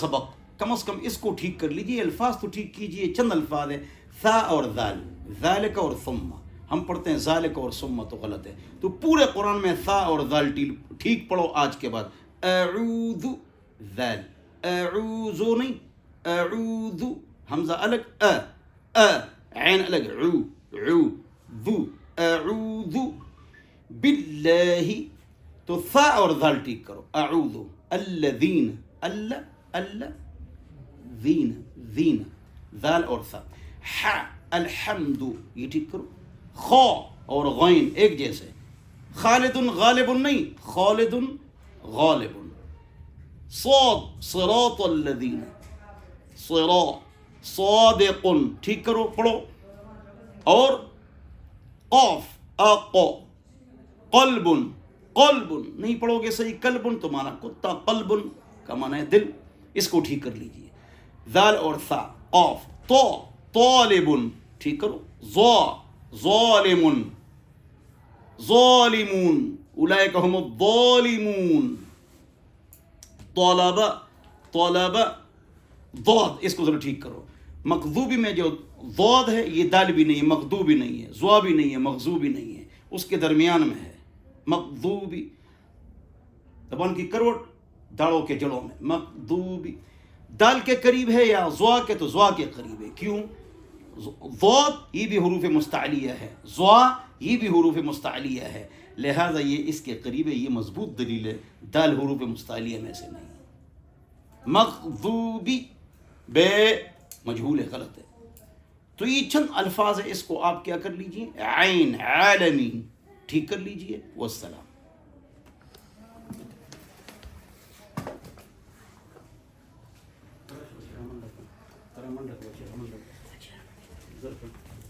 سبق کم از کم اس کو ٹھیک کر لیجیے، الفاظ تو ٹھیک کیجیے، چند الفاظ ہیں ثا اور ذال، ذالک اور ثم، ہم پڑھتے ہیں ذالک اور ثم تو غلط ہے، تو پورے قرآن میں ثا اور ذال ٹھیک پڑھو آج کے بعد. اعوذ ذال، اعوذ نہیں، اعوذ حمزہ الگ، عین الگ، عو ذو، اعوذ باللہ، تو ثا اور ذال ٹھیک کرو. اعوذ الذین، ذین، ذین، ذال اور ثا. الحمد یہ ٹھیک کرو. خا اور غین ایک جیسے. خالد غالب نہیں، خالد غالب. صاد صراط الذین، صادق ٹھیک کرو پڑھو. اور قاف اقا، قلب نہیں پڑھو گے صحیح، قلب تو مانا کتا، قلب کا مانا ہے دل، اس کو ٹھیک کر لیجیے. ذال اور ثا. قاف طالب ٹھیک کرو. ظالم، ظالمون اولئک هم الظالمون. طلب ضاد اس کو ذرا ٹھیک کرو. مغضوبی میں جو ضاد ہے یہ دال بھی نہیں ہے، مغضوبی نہیں ہے، زوا بھی نہیں ہے، مغضوبی نہیں ہے، اس کے درمیان میں ہے. مغضوبی زبان کی کروٹ داڑوں کے جڑوں میں. مغضوبی دال کے قریب ہے یا زوا کے، تو زوا کے قریب ہے. کیوں؟ ضاد یہ بھی حروف مستعلیہ ہے، زوا یہ بھی حروف مستعلیہ ہے، لہذا یہ اس کے قریب ہے. یہ مضبوط دلیل ہے، دال حروف مستعلیہ میں سے نہیں. مغضوبی بے مجہول ہے، غلط ہے. تو یہ چند الفاظ ہے، اس کو آپ کیا کر لیجئے، عین عالمین ٹھیک کر لیجئے. والسلام. Gracias.